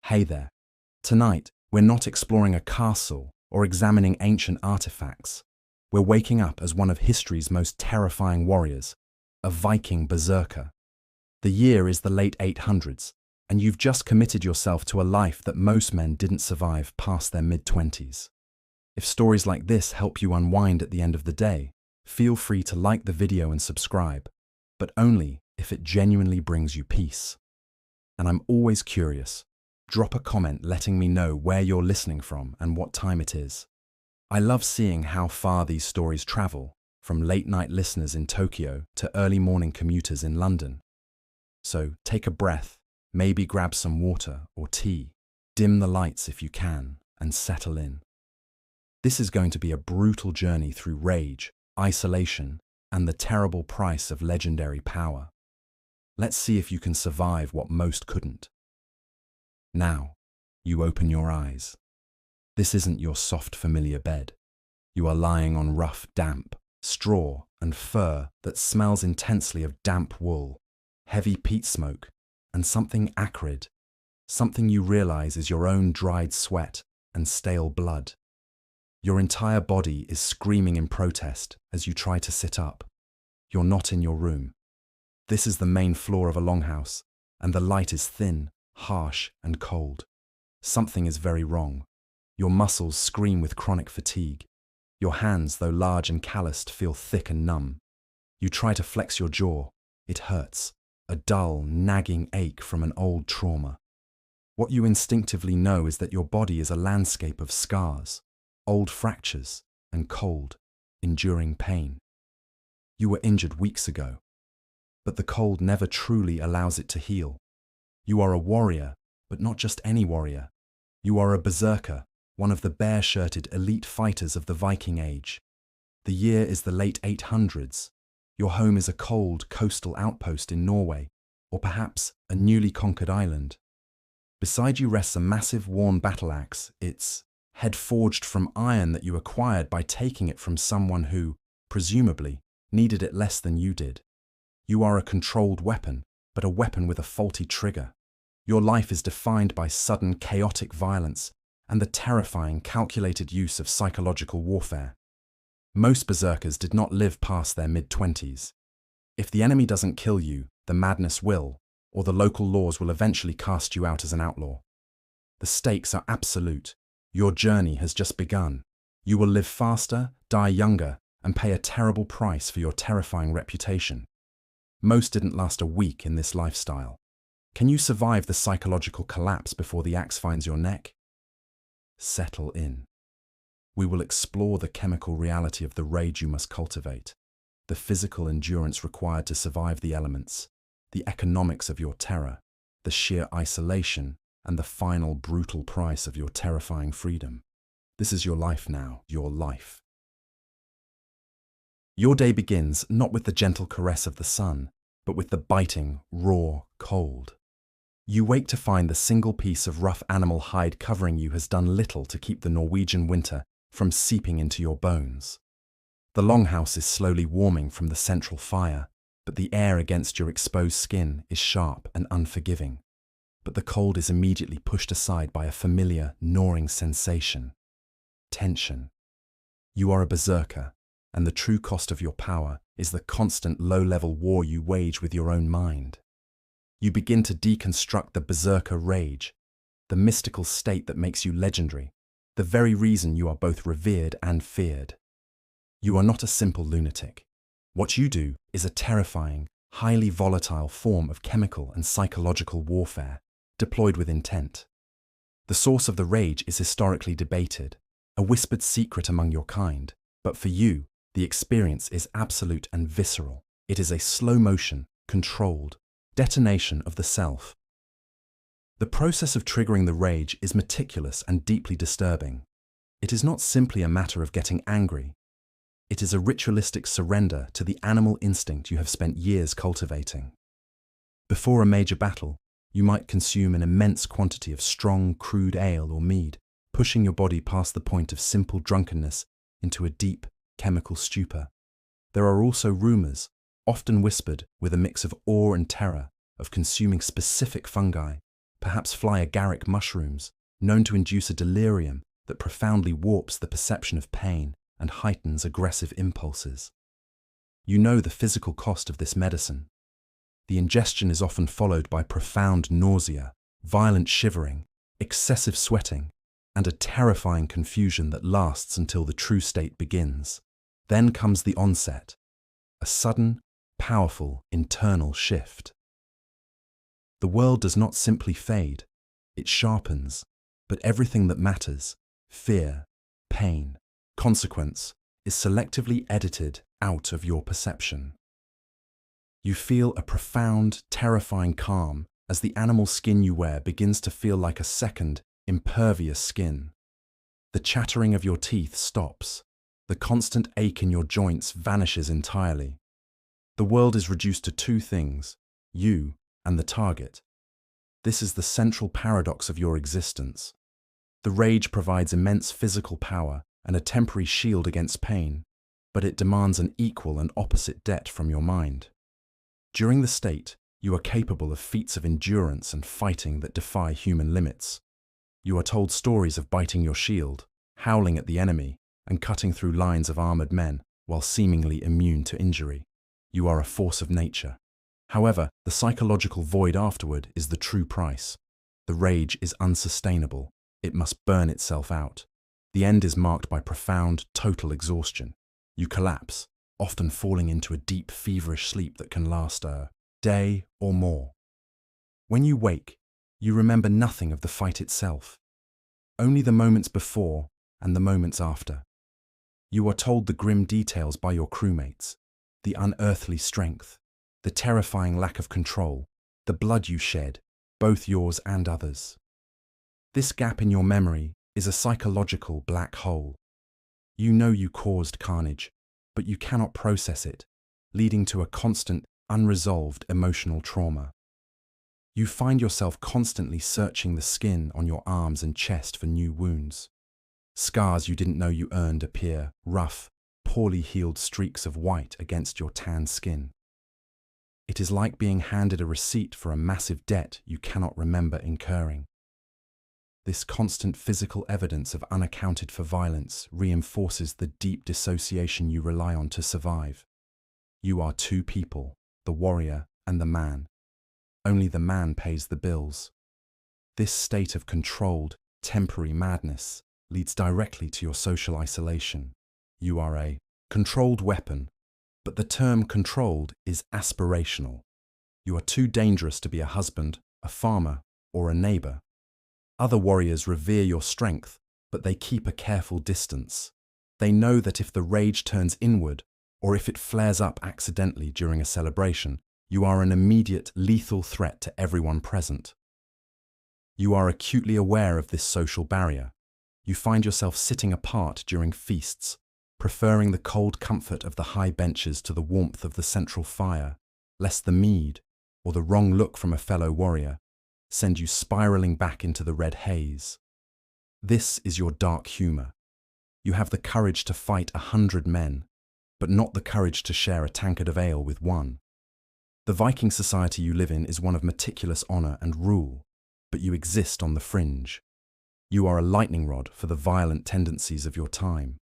Hey there. Tonight, we're not exploring a castle or examining ancient artifacts. We're waking up as one of history's most terrifying warriors, a Viking berserker. The year is the late 800s, and you've just committed yourself to a life that most men didn't survive past their mid-20s. If stories like this help you unwind at the end of the day, feel free to like the video and subscribe, but only if it genuinely brings you peace. And I'm always curious. Drop a comment letting me know where you're listening from and what time it is. I love seeing how far these stories travel, from late-night listeners in Tokyo to early-morning commuters in London. So take a breath, maybe grab some water or tea, dim the lights if you can, and settle in. This is going to be a brutal journey through rage, isolation, and the terrible price of legendary power. Let's see if you can survive what most couldn't. Now, you open your eyes. This isn't your soft, familiar bed. You are lying on rough, damp straw and fur that smells intensely of damp wool, heavy peat smoke, and something acrid, something you realize is your own dried sweat and stale blood. Your entire body is screaming in protest as you try to sit up. You're not in your room. This is the main floor of a longhouse, and the light is thin, harsh and cold. Something is very wrong. Your muscles scream with chronic fatigue. Your hands, though large and calloused, feel thick and numb. You try to flex your jaw. It hurts, a dull, nagging ache from an old trauma. What you instinctively know is that your body is a landscape of scars, old fractures, and cold, enduring pain. You were injured weeks ago, but the cold never truly allows it to heal. You are a warrior, but not just any warrior. You are a berserker, one of the bare-shirted elite fighters of the Viking Age. The year is the late 800s. Your home is a cold coastal outpost in Norway, or perhaps a newly conquered island. Beside you rests a massive worn battle axe, its head forged from iron that you acquired by taking it from someone who, presumably, needed it less than you did. You are a controlled weapon, but a weapon with a faulty trigger. Your life is defined by sudden, chaotic violence and the terrifying, calculated use of psychological warfare. Most berserkers did not live past their mid-20s. If the enemy doesn't kill you, the madness will, or the local laws will eventually cast you out as an outlaw. The stakes are absolute. Your journey has just begun. You will live faster, die younger, and pay a terrible price for your terrifying reputation. Most didn't last a week in this lifestyle. Can you survive the psychological collapse before the axe finds your neck? Settle in. We will explore the chemical reality of the rage you must cultivate, the physical endurance required to survive the elements, the economics of your terror, the sheer isolation, and the final brutal price of your terrifying freedom. This is your life now, your life. Your day begins not with the gentle caress of the sun, but with the biting, raw cold. You wake to find the single piece of rough animal hide covering you has done little to keep the Norwegian winter from seeping into your bones. The longhouse is slowly warming from the central fire, but the air against your exposed skin is sharp and unforgiving. But the cold is immediately pushed aside by a familiar, gnawing sensation. Tension. You are a berserker, and the true cost of your power is the constant low-level war you wage with your own mind. You begin to deconstruct the berserker rage, the mystical state that makes you legendary, the very reason you are both revered and feared. You are not a simple lunatic. What you do is a terrifying, highly volatile form of chemical and psychological warfare, deployed with intent. The source of the rage is historically debated, a whispered secret among your kind, but for you, the experience is absolute and visceral. It is a slow-motion, controlled detonation of the self. The process of triggering the rage is meticulous and deeply disturbing. It is not simply a matter of getting angry. It is a ritualistic surrender to the animal instinct you have spent years cultivating. Before a major battle, you might consume an immense quantity of strong, crude ale or mead, pushing your body past the point of simple drunkenness into a deep, chemical stupor. There are also rumors, often whispered with a mix of awe and terror, of consuming specific fungi, perhaps fly agaric mushrooms, known to induce a delirium that profoundly warps the perception of pain and heightens aggressive impulses. You know the physical cost of this medicine. The ingestion is often followed by profound nausea, violent shivering, excessive sweating, and a terrifying confusion that lasts until the true state begins. Then comes the onset, a sudden, powerful internal shift. The world does not simply fade, it sharpens, but everything that matters, fear, pain, consequence, is selectively edited out of your perception. You feel a profound, terrifying calm as the animal skin you wear begins to feel like a second, impervious skin. The chattering of your teeth stops. The constant ache in your joints vanishes entirely. The world is reduced to two things, you and the target. This is the central paradox of your existence. The rage provides immense physical power and a temporary shield against pain, but it demands an equal and opposite debt from your mind. During the state, you are capable of feats of endurance and fighting that defy human limits. You are told stories of biting your shield, howling at the enemy, and cutting through lines of armored men while seemingly immune to injury. You are a force of nature. However, the psychological void afterward is the true price. The rage is unsustainable. It must burn itself out. The end is marked by profound, total exhaustion. You collapse, often falling into a deep, feverish sleep that can last a day or more. When you wake, you remember nothing of the fight itself, only the moments before and the moments after. You are told the grim details by your crewmates, the unearthly strength, the terrifying lack of control, the blood you shed, both yours and others. This gap in your memory is a psychological black hole. You know you caused carnage, but you cannot process it, leading to a constant, unresolved emotional trauma. You find yourself constantly searching the skin on your arms and chest for new wounds. Scars you didn't know you earned appear, rough, poorly healed streaks of white against your tan skin. It is like being handed a receipt for a massive debt you cannot remember incurring. This constant physical evidence of unaccounted for violence reinforces the deep dissociation you rely on to survive. You are two people, the warrior and the man. Only the man pays the bills. This state of controlled, temporary madness leads directly to your social isolation. You are a controlled weapon, but the term controlled is aspirational. You are too dangerous to be a husband, a farmer, or a neighbor. Other warriors revere your strength, but they keep a careful distance. They know that if the rage turns inward, or if it flares up accidentally during a celebration, you are an immediate, lethal threat to everyone present. You are acutely aware of this social barrier. You find yourself sitting apart during feasts, preferring the cold comfort of the high benches to the warmth of the central fire, lest the mead, or the wrong look from a fellow warrior, send you spiraling back into the red haze. This is your dark humor. You have the courage to fight 100 men, but not the courage to share a tankard of ale with one. The Viking society you live in is one of meticulous honor and rule, but you exist on the fringe. You are a lightning rod for the violent tendencies of your time.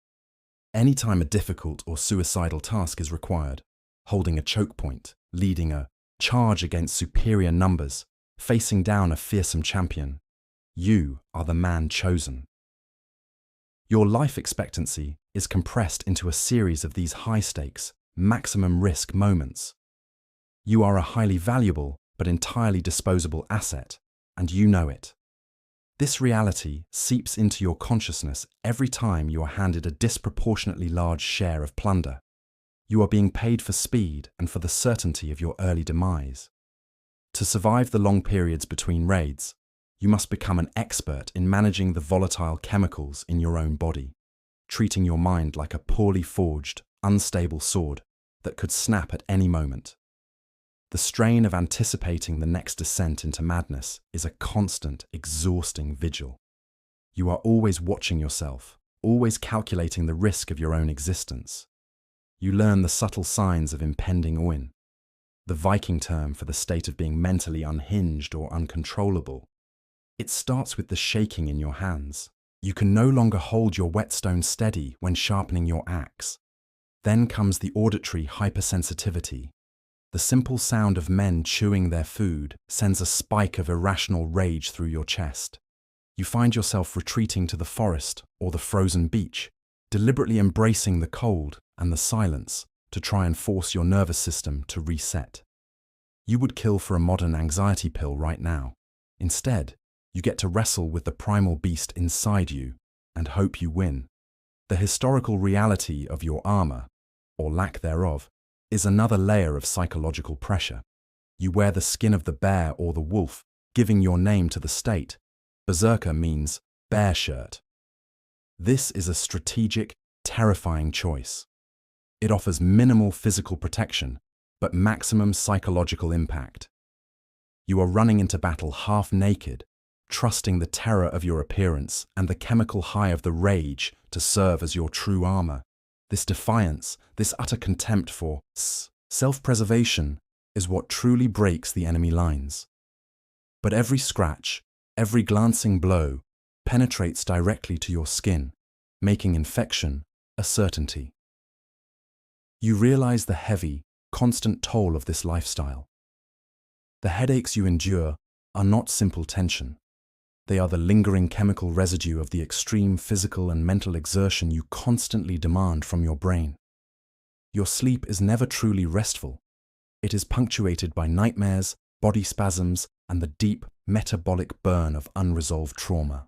Anytime a difficult or suicidal task is required, holding a choke point, leading a charge against superior numbers, facing down a fearsome champion, you are the man chosen. Your life expectancy is compressed into a series of these high-stakes, maximum-risk moments. You are a highly valuable but entirely disposable asset, and you know it. This reality seeps into your consciousness every time you are handed a disproportionately large share of plunder. You are being paid for speed and for the certainty of your early demise. To survive the long periods between raids, you must become an expert in managing the volatile chemicals in your own body, treating your mind like a poorly forged, unstable sword that could snap at any moment. The strain of anticipating the next descent into madness is a constant, exhausting vigil. You are always watching yourself, always calculating the risk of your own existence. You learn the subtle signs of impending ruin, the Viking term for the state of being mentally unhinged or uncontrollable. It starts with the shaking in your hands. You can no longer hold your whetstone steady when sharpening your axe. Then comes the auditory hypersensitivity. The simple sound of men chewing their food sends a spike of irrational rage through your chest. You find yourself retreating to the forest or the frozen beach, deliberately embracing the cold and the silence to try and force your nervous system to reset. You would kill for a modern anxiety pill right now. Instead, you get to wrestle with the primal beast inside you and hope you win. The historical reality of your armor, or lack thereof, is another layer of psychological pressure. You wear the skin of the bear or the wolf, giving your name to the state. Berserker means bear shirt. This is a strategic, terrifying choice. It offers minimal physical protection, but maximum psychological impact. You are running into battle half naked, trusting the terror of your appearance and the chemical high of the rage to serve as your true armor. This defiance, this utter contempt for self-preservation is what truly breaks the enemy lines. But every scratch, every glancing blow penetrates directly to your skin, making infection a certainty. You realize the heavy, constant toll of this lifestyle. The headaches you endure are not simple tension. They are the lingering chemical residue of the extreme physical and mental exertion you constantly demand from your brain. Your sleep is never truly restful. It is punctuated by nightmares, body spasms, and the deep, metabolic burn of unresolved trauma.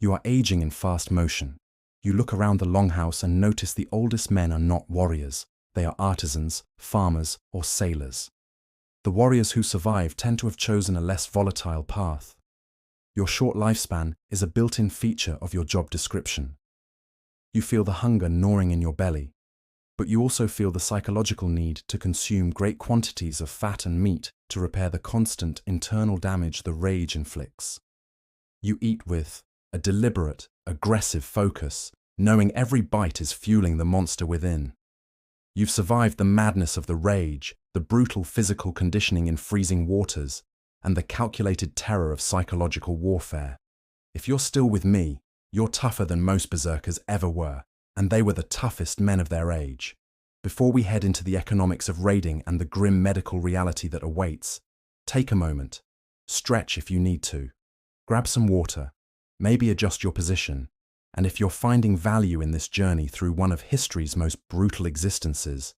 You are aging in fast motion. You look around the longhouse and notice the oldest men are not warriors. They are artisans, farmers, or sailors. The warriors who survive tend to have chosen a less volatile path. Your short lifespan is a built-in feature of your job description. You feel the hunger gnawing in your belly, but you also feel the psychological need to consume great quantities of fat and meat to repair the constant internal damage the rage inflicts. You eat with a deliberate, aggressive focus, knowing every bite is fueling the monster within. You've survived the madness of the rage, the brutal physical conditioning in freezing waters, and the calculated terror of psychological warfare. If you're still with me, you're tougher than most berserkers ever were, and they were the toughest men of their age. Before we head into the economics of raiding and the grim medical reality that awaits, take a moment, stretch if you need to, grab some water, maybe adjust your position, and if you're finding value in this journey through one of history's most brutal existences,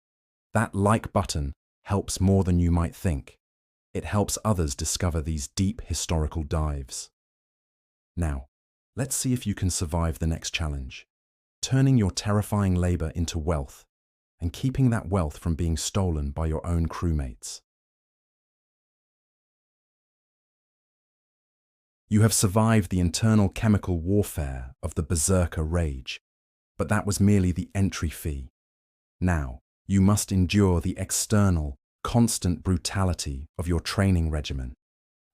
that like button helps more than you might think. It helps others discover these deep historical dives. Now, let's see if you can survive the next challenge, turning your terrifying labor into wealth and keeping that wealth from being stolen by your own crewmates. You have survived the internal chemical warfare of the berserker rage, but that was merely the entry fee. Now, you must endure the external, constant brutality of your training regimen,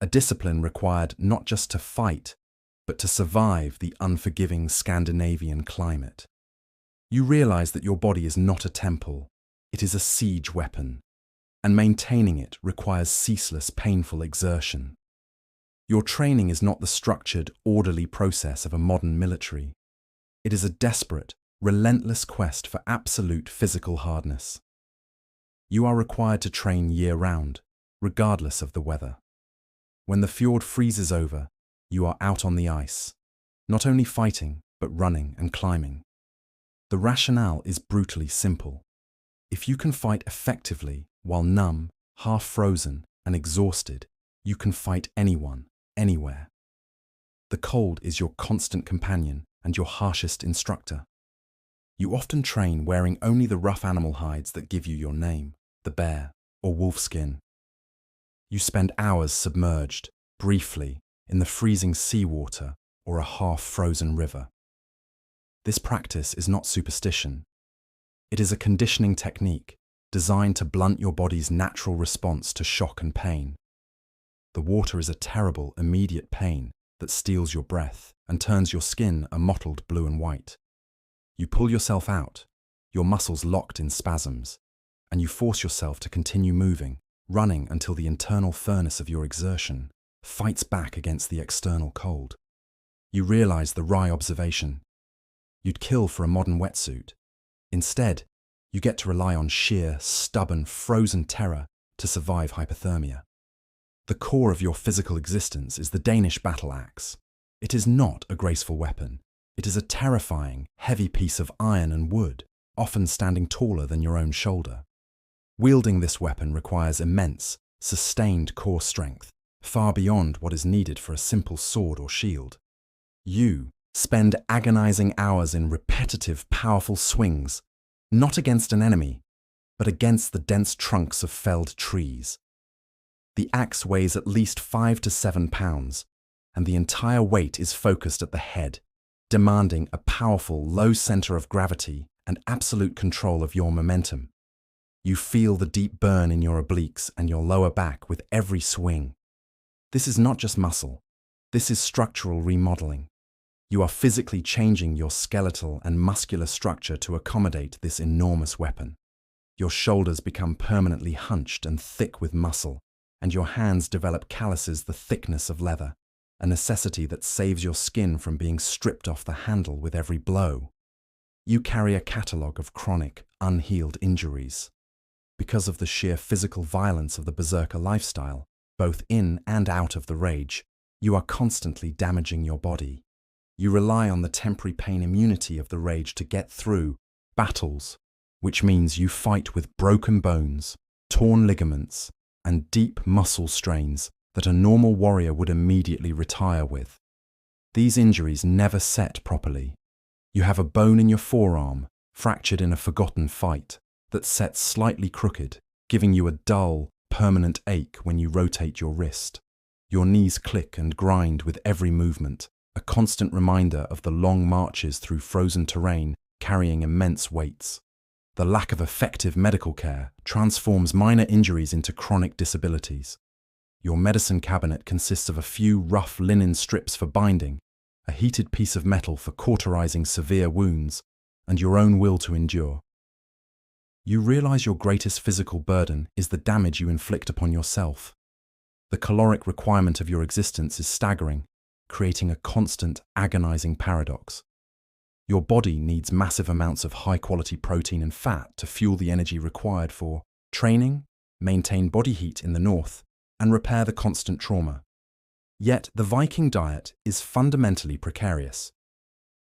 a discipline required not just to fight, but to survive the unforgiving Scandinavian climate. You realize that your body is not a temple, it is a siege weapon, and maintaining it requires ceaseless, painful exertion. Your training is not the structured, orderly process of a modern military. It is a desperate, relentless quest for absolute physical hardness. You are required to train year-round, regardless of the weather. When the fjord freezes over, you are out on the ice, not only fighting, but running and climbing. The rationale is brutally simple. If you can fight effectively while numb, half-frozen, and exhausted, you can fight anyone, anywhere. The cold is your constant companion and your harshest instructor. You often train wearing only the rough animal hides that give you your name, the bear or wolf skin. You spend hours submerged, briefly, in the freezing seawater or a half-frozen river. This practice is not superstition. It is a conditioning technique designed to blunt your body's natural response to shock and pain. The water is a terrible, immediate pain that steals your breath and turns your skin a mottled blue and white. You pull yourself out, your muscles locked in spasms, and you force yourself to continue moving, running until the internal furnace of your exertion fights back against the external cold. You realize the wry observation. You'd kill for a modern wetsuit. Instead, you get to rely on sheer, stubborn, frozen terror to survive hypothermia. The core of your physical existence is the Danish battle axe. It is not a graceful weapon. It is a terrifying, heavy piece of iron and wood, often standing taller than your own shoulder. Wielding this weapon requires immense, sustained core strength, far beyond what is needed for a simple sword or shield. You spend agonizing hours in repetitive, powerful swings, not against an enemy, but against the dense trunks of felled trees. The axe weighs at least 5 to 7 pounds, and the entire weight is focused at the head, demanding a powerful, low center of gravity and absolute control of your momentum. You feel the deep burn in your obliques and your lower back with every swing. This is not just muscle. This is structural remodeling. You are physically changing your skeletal and muscular structure to accommodate this enormous weapon. Your shoulders become permanently hunched and thick with muscle, and your hands develop calluses the thickness of leather, a necessity that saves your skin from being stripped off the handle with every blow. You carry a catalogue of chronic, unhealed injuries. Because of the sheer physical violence of the berserker lifestyle, both in and out of the rage, you are constantly damaging your body. You rely on the temporary pain immunity of the rage to get through battles, which means you fight with broken bones, torn ligaments, and deep muscle strains that a normal warrior would immediately retire with. These injuries never set properly. You have a bone in your forearm, fractured in a forgotten fight, that sets slightly crooked, giving you a dull, permanent ache when you rotate your wrist. Your knees click and grind with every movement, a constant reminder of the long marches through frozen terrain carrying immense weights. The lack of effective medical care transforms minor injuries into chronic disabilities. Your medicine cabinet consists of a few rough linen strips for binding, a heated piece of metal for cauterizing severe wounds, and your own will to endure. You realize your greatest physical burden is the damage you inflict upon yourself. The caloric requirement of your existence is staggering, creating a constant, agonizing paradox. Your body needs massive amounts of high-quality protein and fat to fuel the energy required for training, maintain body heat in the north, and repair the constant trauma. Yet the Viking diet is fundamentally precarious.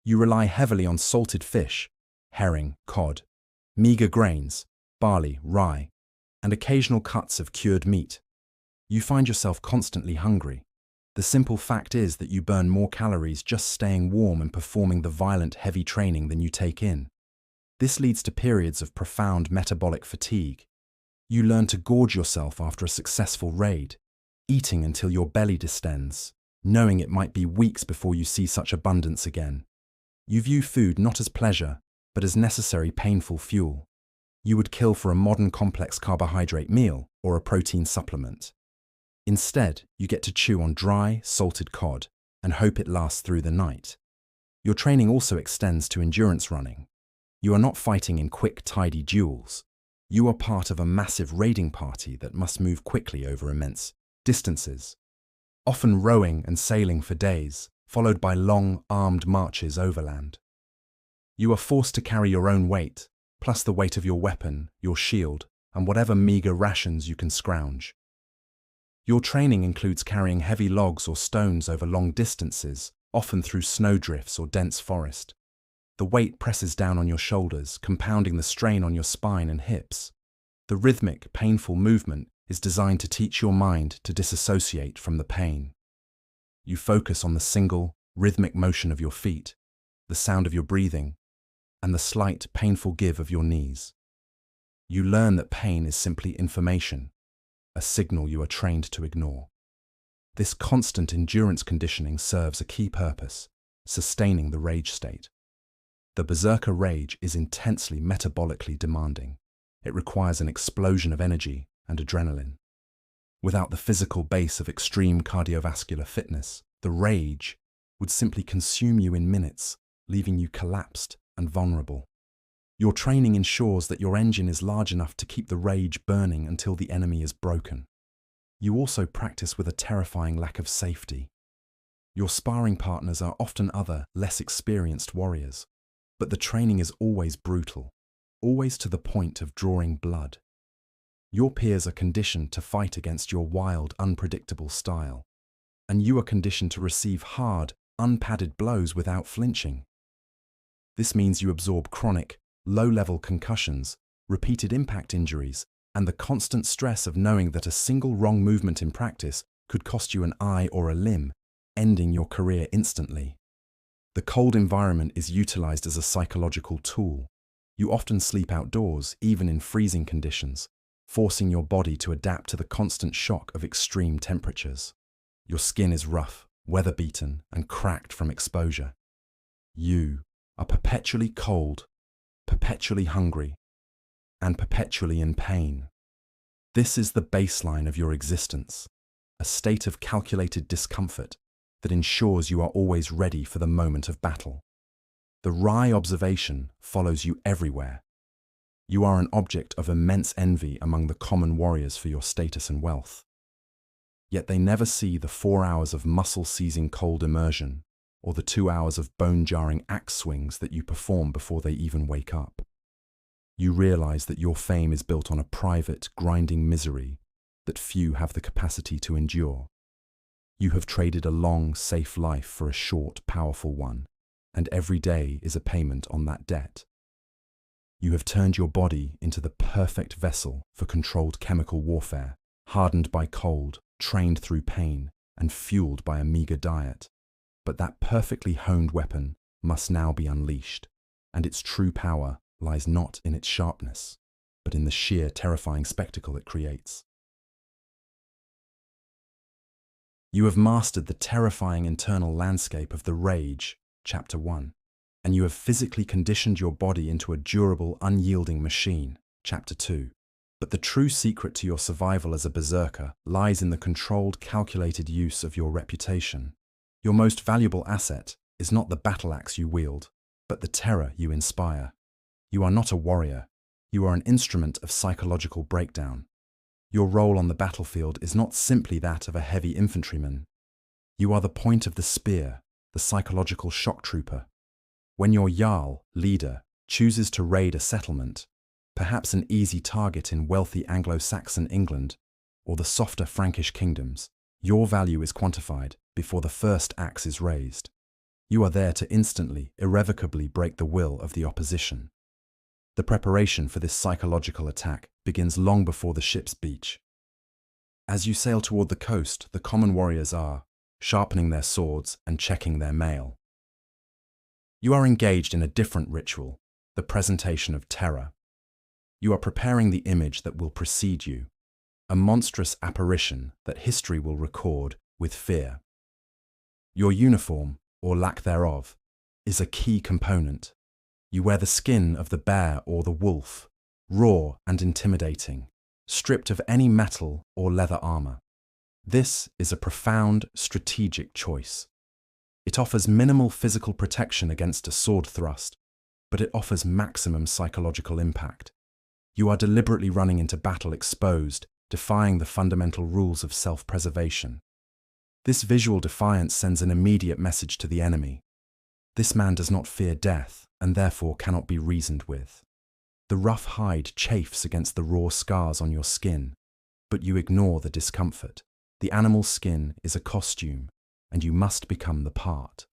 You rely heavily on salted fish, herring, cod, meager grains, barley, rye, and occasional cuts of cured meat. You find yourself constantly hungry. The simple fact is that you burn more calories just staying warm and performing the violent, heavy training than you take in. This leads to periods of profound metabolic fatigue. You learn to gorge yourself after a successful raid, eating until your belly distends, knowing it might be weeks before you see such abundance again. You view food not as pleasure, but as necessary painful fuel. You would kill for a modern complex carbohydrate meal or a protein supplement. Instead, you get to chew on dry, salted cod and hope it lasts through the night. Your training also extends to endurance running. You are not fighting in quick, tidy duels. You are part of a massive raiding party that must move quickly over immense distances, often rowing and sailing for days, followed by long, armed marches overland. You are forced to carry your own weight, plus the weight of your weapon, your shield, and whatever meager rations you can scrounge. Your training includes carrying heavy logs or stones over long distances, often through snowdrifts or dense forest. The weight presses down on your shoulders, compounding the strain on your spine and hips. The rhythmic, painful movement is designed to teach your mind to disassociate from the pain. You focus on the single, rhythmic motion of your feet, the sound of your breathing, and the slight, painful give of your knees. You learn that pain is simply information, a signal you are trained to ignore. This constant endurance conditioning serves a key purpose, sustaining the rage state. The berserker rage is intensely metabolically demanding. It requires an explosion of energy and adrenaline. Without the physical base of extreme cardiovascular fitness, the rage would simply consume you in minutes, leaving you collapsed and vulnerable. Your training ensures that your engine is large enough to keep the rage burning until the enemy is broken. You also practice with a terrifying lack of safety. Your sparring partners are often other, less experienced warriors, but the training is always brutal, always to the point of drawing blood. Your peers are conditioned to fight against your wild, unpredictable style, and you are conditioned to receive hard, unpadded blows without flinching. This means you absorb chronic, low-level concussions, repeated impact injuries, and the constant stress of knowing that a single wrong movement in practice could cost you an eye or a limb, ending your career instantly. The cold environment is utilized as a psychological tool. You often sleep outdoors, even in freezing conditions, forcing your body to adapt to the constant shock of extreme temperatures. Your skin is rough, weather-beaten, and cracked from exposure. You are perpetually cold, perpetually hungry, and perpetually in pain. This is the baseline of your existence, a state of calculated discomfort that ensures you are always ready for the moment of battle. The wry observation follows you everywhere. You are an object of immense envy among the common warriors for your status and wealth. Yet they never see the 4 hours of muscle-seizing cold immersion or the 2 hours of bone-jarring axe swings that you perform before they even wake up. You realize that your fame is built on a private, grinding misery that few have the capacity to endure. You have traded a long, safe life for a short, powerful one, and every day is a payment on that debt. You have turned your body into the perfect vessel for controlled chemical warfare, hardened by cold, trained through pain, and fueled by a meager diet. But that perfectly honed weapon must now be unleashed, and its true power lies not in its sharpness, but in the sheer terrifying spectacle it creates. You have mastered the terrifying internal landscape of the rage, Chapter 1, and you have physically conditioned your body into a durable, unyielding machine, Chapter 2. But the true secret to your survival as a berserker lies in the controlled, calculated use of your reputation. Your most valuable asset is not the battle axe you wield, but the terror you inspire. You are not a warrior. You are an instrument of psychological breakdown. Your role on the battlefield is not simply that of a heavy infantryman. You are the point of the spear, the psychological shock trooper. When your Jarl, leader, chooses to raid a settlement, perhaps an easy target in wealthy Anglo-Saxon England or the softer Frankish kingdoms, your value is quantified before the first axe is raised. You are there to instantly, irrevocably break the will of the opposition. The preparation for this psychological attack begins long before the ship's beach. As you sail toward the coast, the common warriors are sharpening their swords and checking their mail. You are engaged in a different ritual, the presentation of terror. You are preparing the image that will precede you, a monstrous apparition that history will record with fear. Your uniform, or lack thereof, is a key component. You wear the skin of the bear or the wolf, raw and intimidating, stripped of any metal or leather armor. This is a profound, strategic choice. It offers minimal physical protection against a sword thrust, but it offers maximum psychological impact. You are deliberately running into battle exposed, defying the fundamental rules of self-preservation. This visual defiance sends an immediate message to the enemy. This man does not fear death, and therefore cannot be reasoned with. The rough hide chafes against the raw scars on your skin, but you ignore the discomfort. The animal's skin is a costume, and you must become the part.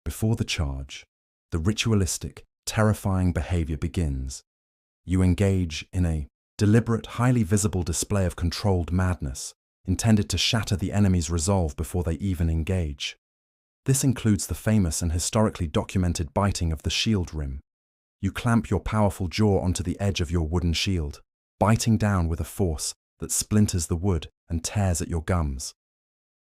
Before the charge, the ritualistic, terrifying behavior begins. You engage in a deliberate, highly visible display of controlled madness, intended to shatter the enemy's resolve before they even engage. This includes the famous and historically documented biting of the shield rim. You clamp your powerful jaw onto the edge of your wooden shield, biting down with a force that splinters the wood and tears at your gums.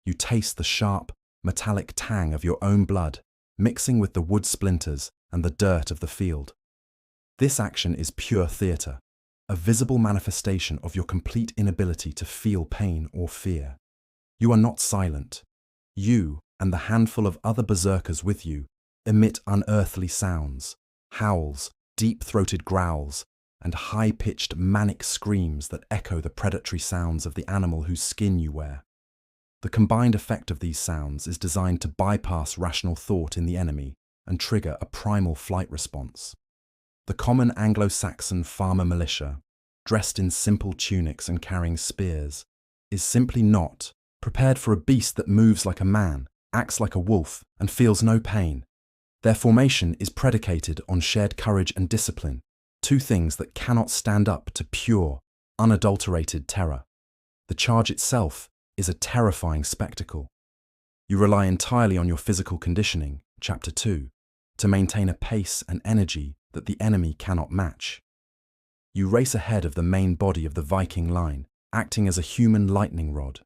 You taste the sharp, metallic tang of your own blood, mixing with the wood splinters and the dirt of the field. This action is pure theatre, a visible manifestation of your complete inability to feel pain or fear. You are not silent. You, and the handful of other berserkers with you, emit unearthly sounds, howls, deep-throated growls, and high-pitched manic screams that echo the predatory sounds of the animal whose skin you wear. The combined effect of these sounds is designed to bypass rational thought in the enemy and trigger a primal flight response. The common Anglo-Saxon farmer militia, dressed in simple tunics and carrying spears, is simply not prepared for a beast that moves like a man, acts like a wolf, and feels no pain. Their formation is predicated on shared courage and discipline, two things that cannot stand up to pure, unadulterated terror. The charge itself is a terrifying spectacle. You rely entirely on your physical conditioning, Chapter 2, to maintain a pace and energy that the enemy cannot match. You race ahead of the main body of the Viking line, acting as a human lightning rod.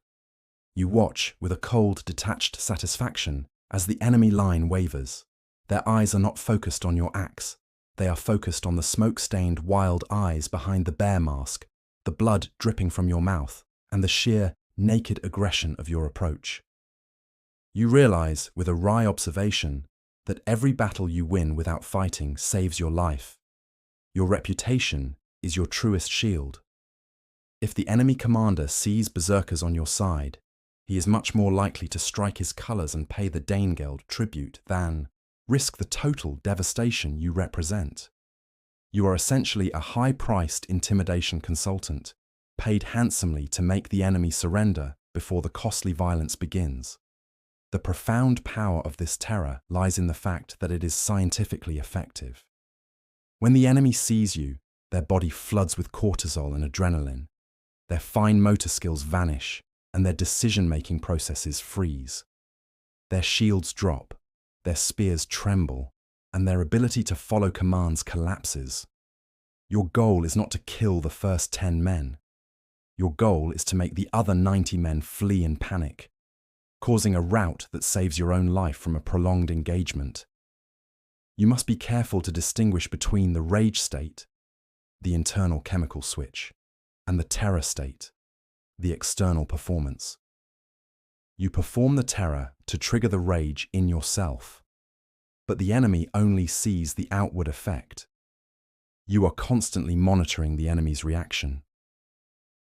You watch with a cold, detached satisfaction as the enemy line wavers. Their eyes are not focused on your axe. They are focused on the smoke-stained wild eyes behind the bear mask, the blood dripping from your mouth, and the sheer, naked aggression of your approach. You realize, with a wry observation, that every battle you win without fighting saves your life. Your reputation is your truest shield. If the enemy commander sees berserkers on your side, he is much more likely to strike his colours and pay the Danegeld tribute than risk the total devastation you represent. You are essentially a high-priced intimidation consultant, paid handsomely to make the enemy surrender before the costly violence begins. The profound power of this terror lies in the fact that it is scientifically effective. When the enemy sees you, their body floods with cortisol and adrenaline. Their fine motor skills vanish, and their decision-making processes freeze. Their shields drop, their spears tremble, and their ability to follow commands collapses. Your goal is not to kill the first 10 men. Your goal is to make the other 90 men flee in panic, causing a rout that saves your own life from a prolonged engagement. You must be careful to distinguish between the rage state, the internal chemical switch, and the terror state, the external performance. You perform the terror to trigger the rage in yourself, but the enemy only sees the outward effect. You are constantly monitoring the enemy's reaction.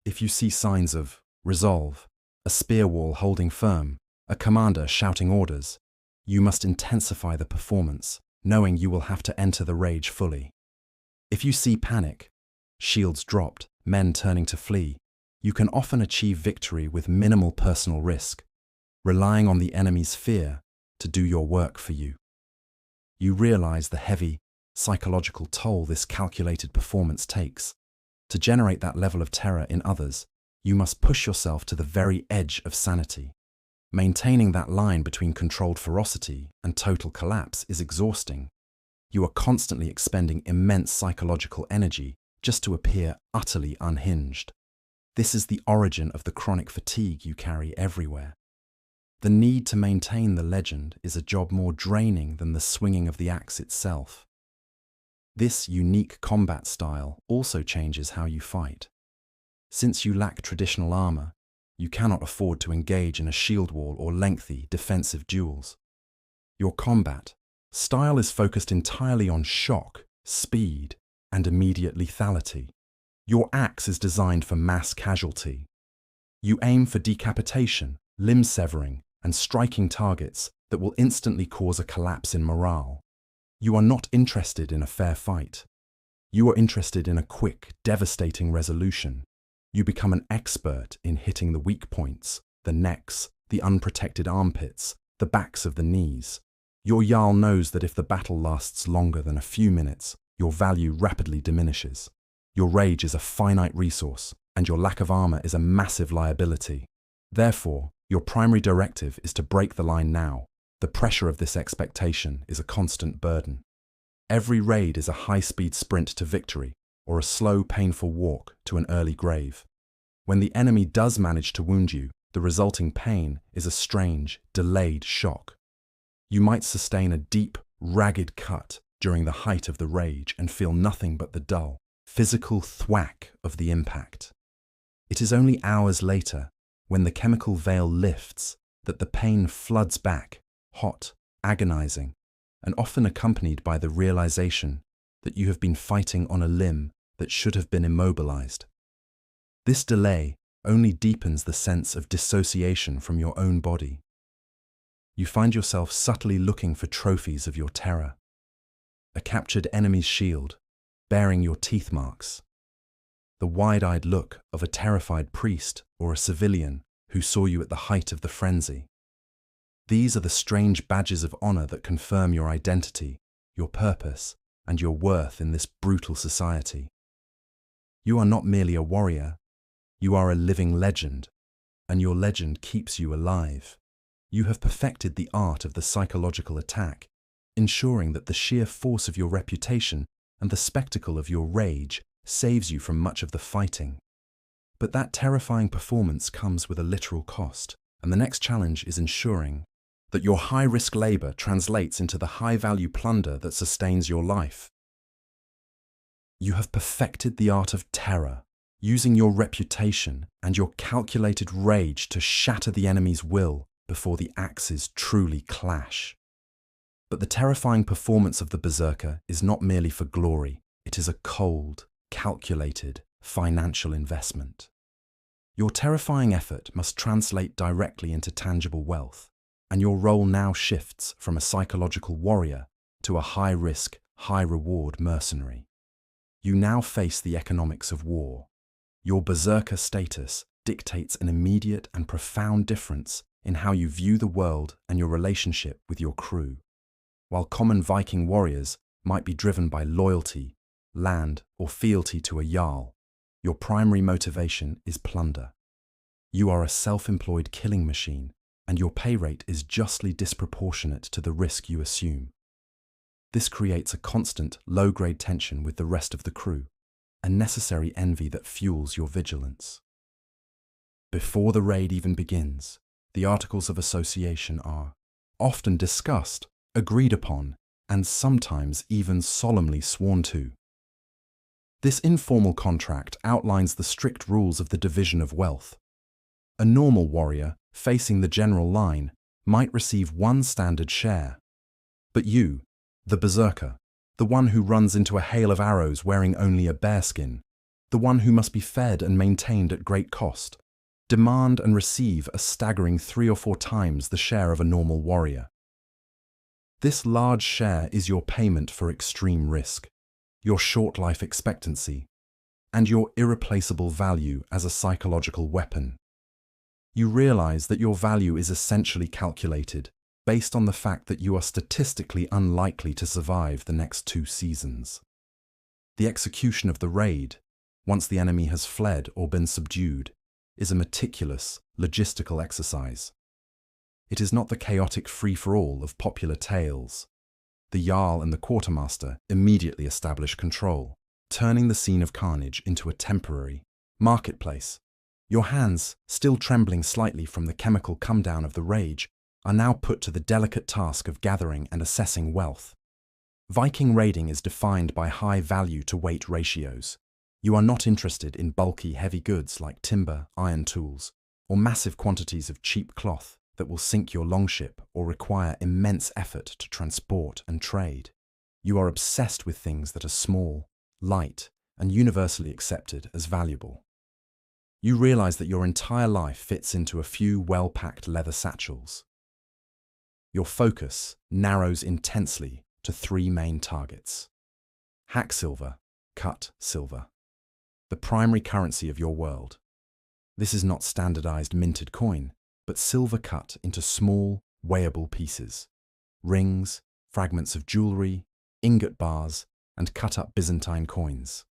If you see signs of resolve, a spear wall holding firm, a commander shouting orders, you must intensify the performance, knowing you will have to enter the rage fully. If you see panic, shields dropped, men turning to flee, you can often achieve victory with minimal personal risk, relying on the enemy's fear to do your work for you. You realize the heavy, psychological toll this calculated performance takes. To generate that level of terror in others, you must push yourself to the very edge of sanity. Maintaining that line between controlled ferocity and total collapse is exhausting. You are constantly expending immense psychological energy just to appear utterly unhinged. This is the origin of the chronic fatigue you carry everywhere. The need to maintain the legend is a job more draining than the swinging of the axe itself. This unique combat style also changes how you fight. Since you lack traditional armor, you cannot afford to engage in a shield wall or lengthy defensive duels. Your combat style is focused entirely on shock, speed, and immediate lethality. Your axe is designed for mass casualty. You aim for decapitation, limb severing, and striking targets that will instantly cause a collapse in morale. You are not interested in a fair fight. You are interested in a quick, devastating resolution. You become an expert in hitting the weak points, the necks, the unprotected armpits, the backs of the knees. Your Jarl knows that if the battle lasts longer than a few minutes, your value rapidly diminishes. Your rage is a finite resource, and your lack of armor is a massive liability. Therefore, your primary directive is to break the line now. The pressure of this expectation is a constant burden. Every raid is a high-speed sprint to victory, or a slow, painful walk to an early grave. When the enemy does manage to wound you, the resulting pain is a strange, delayed shock. You might sustain a deep, ragged cut during the height of the rage and feel nothing but the dull, physical thwack of the impact. It is only hours later, when the chemical veil lifts, that the pain floods back, hot, agonizing, and often accompanied by the realization that you have been fighting on a limb that should have been immobilized. This delay only deepens the sense of dissociation from your own body. You find yourself subtly looking for trophies of your terror. A captured enemy's shield, bearing your teeth marks. The wide-eyed look of a terrified priest or a civilian who saw you at the height of the frenzy. These are the strange badges of honor that confirm your identity, your purpose, and your worth in this brutal society. You are not merely a warrior, you are a living legend, and your legend keeps you alive. You have perfected the art of the psychological attack, ensuring that the sheer force of your reputation and the spectacle of your rage saves you from much of the fighting. But that terrifying performance comes with a literal cost, and the next challenge is ensuring that your high-risk labor translates into the high-value plunder that sustains your life. You have perfected the art of terror, using your reputation and your calculated rage to shatter the enemy's will before the axes truly clash. But the terrifying performance of the berserker is not merely for glory, it is a cold, calculated, financial investment. Your terrifying effort must translate directly into tangible wealth, and your role now shifts from a psychological warrior to a high-risk, high-reward mercenary. You now face the economics of war. Your berserker status dictates an immediate and profound difference in how you view the world and your relationship with your crew. While common Viking warriors might be driven by loyalty, land, or fealty to a jarl, your primary motivation is plunder. You are a self-employed killing machine, and your pay rate is justly disproportionate to the risk you assume. This creates a constant, low-grade tension with the rest of the crew, a necessary envy that fuels your vigilance. Before the raid even begins, the Articles of Association are often discussed, agreed upon, and sometimes even solemnly sworn to. This informal contract outlines the strict rules of the division of wealth. A normal warrior, facing the general line, might receive one standard share. But you, the berserker, the one who runs into a hail of arrows wearing only a bearskin, the one who must be fed and maintained at great cost, demand and receive a staggering 3 or 4 times the share of a normal warrior. This large share is your payment for extreme risk, your short life expectancy, and your irreplaceable value as a psychological weapon. You realize that your value is essentially calculated based on the fact that you are statistically unlikely to survive the next 2 seasons. The execution of the raid, once the enemy has fled or been subdued, is a meticulous, logistical exercise. It is not the chaotic free-for-all of popular tales. The Jarl and the Quartermaster immediately establish control, turning the scene of carnage into a temporary marketplace. Your hands, still trembling slightly from the chemical come-down of the rage, are now put to the delicate task of gathering and assessing wealth. Viking raiding is defined by high value-to-weight ratios. You are not interested in bulky, heavy goods like timber, iron tools, or massive quantities of cheap cloth that will sink your longship or require immense effort to transport and trade. You are obsessed with things that are small, light, and universally accepted as valuable. You realize that your entire life fits into a few well-packed leather satchels. Your focus narrows intensely to 3 main targets. Hack silver, cut silver. The primary currency of your world. This is not standardized minted coin, but silver cut into small, weighable pieces. Rings, fragments of jewelry, ingot bars, and cut-up Byzantine coins.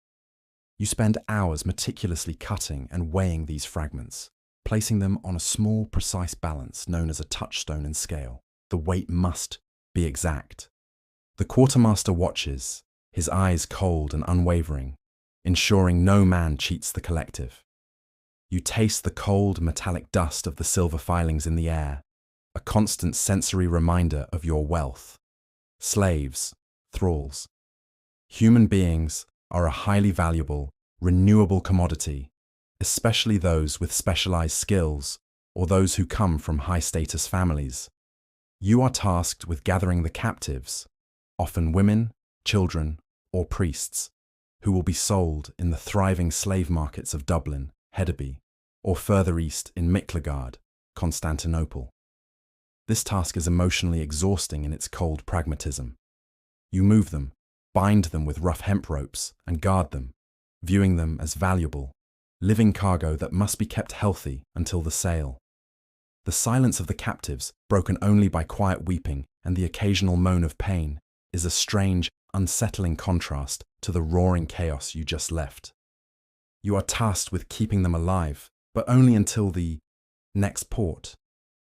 You spend hours meticulously cutting and weighing these fragments, placing them on a small, precise balance known as a touchstone and scale. The weight must be exact. The Quartermaster watches, his eyes cold and unwavering, ensuring no man cheats the collective. You taste the cold, metallic dust of the silver filings in the air, a constant sensory reminder of your wealth. Slaves, thralls. Human beings are a highly valuable, renewable commodity, especially those with specialized skills or those who come from high-status families. You are tasked with gathering the captives, often women, children, or priests. who will be sold in the thriving slave markets of Dublin, Hedeby, or further east in Miklagard, Constantinople. This task is emotionally exhausting in its cold pragmatism. You move them, bind them with rough hemp ropes, and guard them, viewing them as valuable, living cargo that must be kept healthy until the sale. The silence of the captives, broken only by quiet weeping and the occasional moan of pain, is a strange, unsettling contrast to the roaring chaos you just left. You are tasked with keeping them alive, but only until the next port.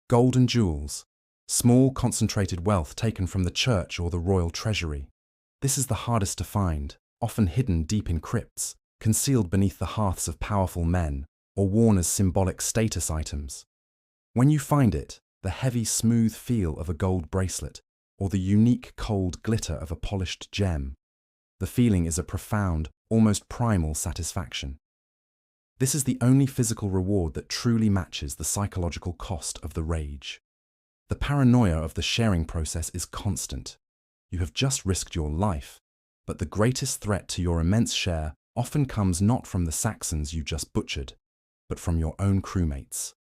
Gold and jewels, small concentrated wealth taken from the church or the royal treasury. This is the hardest to find, often hidden deep in crypts, concealed beneath the hearths of powerful men, or worn as symbolic status items. When you find it, the heavy, smooth feel of a gold bracelet, or the unique, cold glitter of a polished gem, the feeling is a profound, almost primal satisfaction. This is the only physical reward that truly matches the psychological cost of the rage. The paranoia of the sharing process is constant. You have just risked your life, but the greatest threat to your immense share often comes not from the Saxons you just butchered, but from your own crewmates.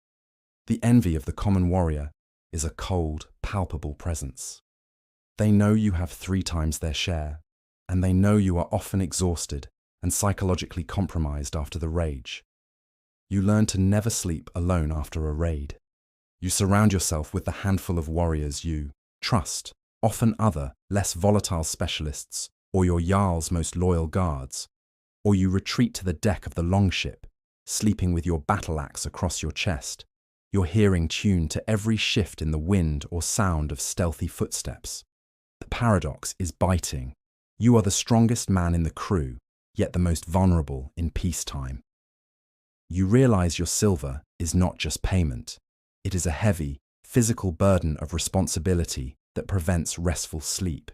The envy of the common warrior is a cold, palpable presence. They know you have 3 times their share, and they know you are often exhausted and psychologically compromised after the rage. You learn to never sleep alone after a raid. You surround yourself with the handful of warriors you trust, often other, less volatile specialists, or your Jarl's most loyal guards, or you retreat to the deck of the longship, sleeping with your battle axe across your chest, your hearing tuned to every shift in the wind or sound of stealthy footsteps. The paradox is biting. You are the strongest man in the crew, yet the most vulnerable in peacetime. You realize your silver is not just payment. It is a heavy, physical burden of responsibility that prevents restful sleep.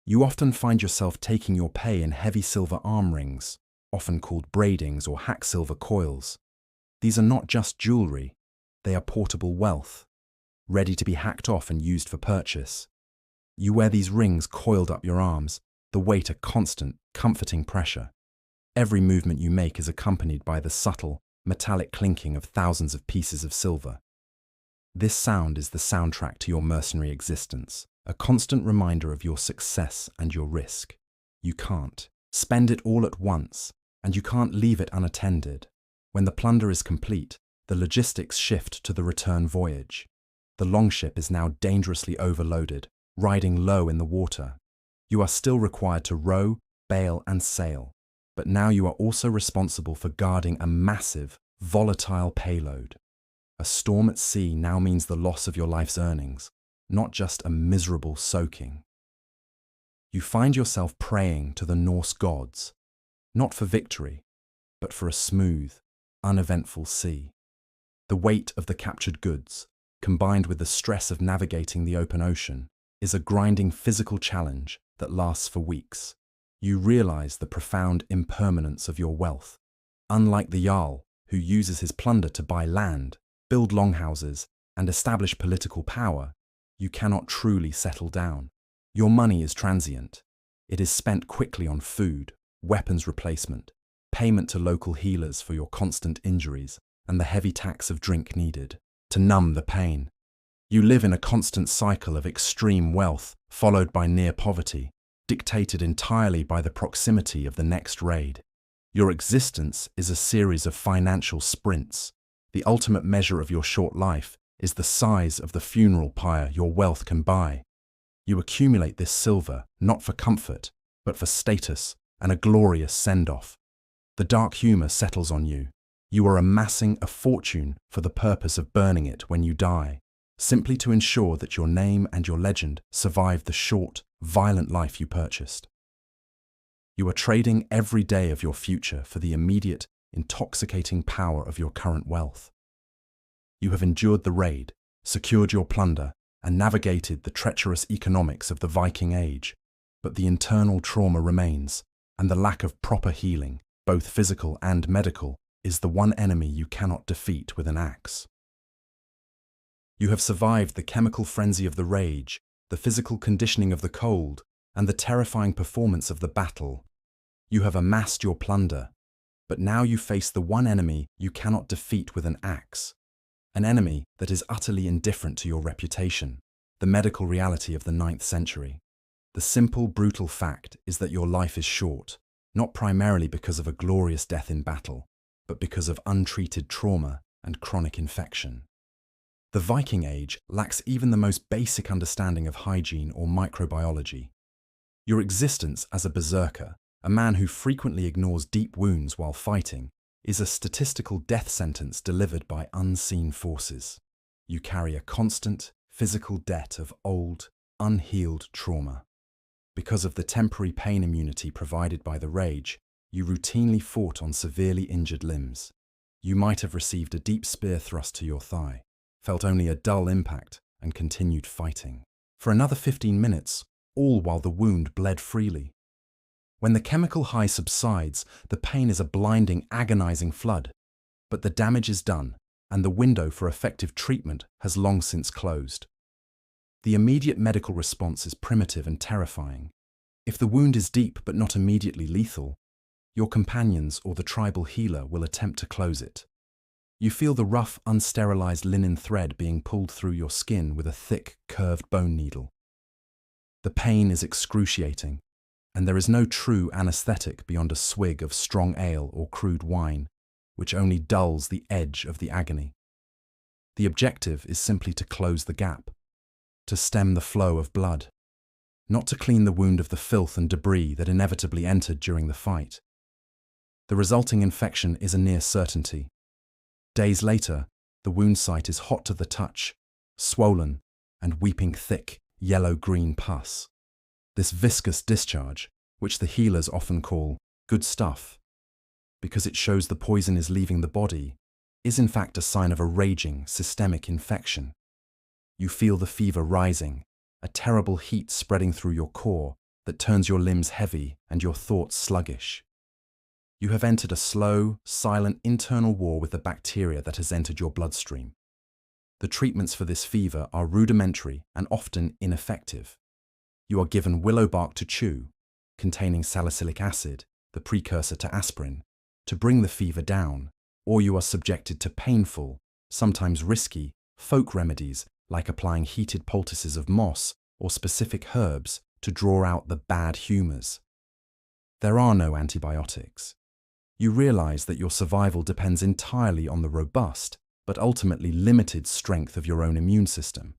You often find yourself taking your pay in heavy silver arm rings, often called braidings or hack silver coils. These are not just jewelry, they are portable wealth, ready to be hacked off and used for purchase. You wear these rings coiled up your arms, the weight a constant, comforting pressure. Every movement you make is accompanied by the subtle, metallic clinking of thousands of pieces of silver. This sound is the soundtrack to your mercenary existence, a constant reminder of your success and your risk. You can't spend it all at once, and you can't leave it unattended. When the plunder is complete, the logistics shift to the return voyage. The longship is now dangerously overloaded, riding low in the water. You are still required to row, bail, and sail, but now you are also responsible for guarding a massive, volatile payload. A storm at sea now means the loss of your life's earnings, not just a miserable soaking. You find yourself praying to the Norse gods, not for victory, but for a smooth, uneventful sea. The weight of the captured goods, combined with the stress of navigating the open ocean, is a grinding physical challenge that lasts for weeks. You realize the profound impermanence of your wealth. Unlike the Jarl, who uses his plunder to buy land, build longhouses, and establish political power, you cannot truly settle down. Your money is transient. It is spent quickly on food, weapons replacement, payment to local healers for your constant injuries, and the heavy tax of drink needed to numb the pain. You live in a constant cycle of extreme wealth, followed by near poverty, dictated entirely by the proximity of the next raid. Your existence is a series of financial sprints. The ultimate measure of your short life is the size of the funeral pyre your wealth can buy. You accumulate this silver not for comfort, but for status and a glorious send-off. The dark humor settles on you. You are amassing a fortune for the purpose of burning it when you die, simply to ensure that your name and your legend survive the short, violent life you purchased. You are trading every day of your future for the immediate, intoxicating power of your current wealth. You have endured the raid, secured your plunder, and navigated the treacherous economics of the Viking Age, but the internal trauma remains, and the lack of proper healing, both physical and medical, is the one enemy you cannot defeat with an axe. You have survived the chemical frenzy of the rage, the physical conditioning of the cold, and the terrifying performance of the battle. You have amassed your plunder, but now you face the one enemy you cannot defeat with an axe, an enemy that is utterly indifferent to your reputation, the medical reality of the 9th century. The simple, brutal fact is that your life is short, not primarily because of a glorious death in battle, but because of untreated trauma and chronic infection. The Viking Age lacks even the most basic understanding of hygiene or microbiology. Your existence as a berserker, a man who frequently ignores deep wounds while fighting, is a statistical death sentence delivered by unseen forces. You carry a constant, physical debt of old, unhealed trauma. Because of the temporary pain immunity provided by the rage, you routinely fought on severely injured limbs. You might have received a deep spear thrust to your thigh, felt only a dull impact, and continued fighting. For another 15 minutes, all while the wound bled freely. When the chemical high subsides, the pain is a blinding, agonizing flood. But the damage is done, and the window for effective treatment has long since closed. The immediate medical response is primitive and terrifying. If the wound is deep but not immediately lethal, your companions or the tribal healer will attempt to close it. You feel the rough, unsterilized linen thread being pulled through your skin with a thick, curved bone needle. The pain is excruciating, and there is no true anesthetic beyond a swig of strong ale or crude wine, which only dulls the edge of the agony. The objective is simply to close the gap, to stem the flow of blood, not to clean the wound of the filth and debris that inevitably entered during the fight. The resulting infection is a near certainty. Days later, the wound site is hot to the touch, swollen, and weeping thick, yellow-green pus. This viscous discharge, which the healers often call good stuff, because it shows the poison is leaving the body, is in fact a sign of a raging, systemic infection. You feel the fever rising, a terrible heat spreading through your core that turns your limbs heavy and your thoughts sluggish. You have entered a slow, silent internal war with the bacteria that has entered your bloodstream. The treatments for this fever are rudimentary and often ineffective. You are given willow bark to chew, containing salicylic acid, the precursor to aspirin, to bring the fever down, or you are subjected to painful, sometimes risky, folk remedies like applying heated poultices of moss or specific herbs to draw out the bad humours. There are no antibiotics. You realize that your survival depends entirely on the robust, but ultimately limited strength of your own immune system.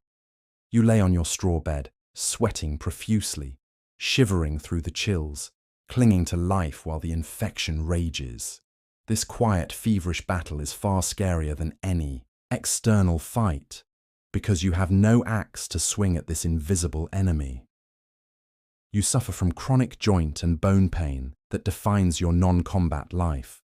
You lay on your straw bed, sweating profusely, shivering through the chills, clinging to life while the infection rages. This quiet, feverish battle is far scarier than any external fight, because you have no axe to swing at this invisible enemy. You suffer from chronic joint and bone pain that defines your non-combat life.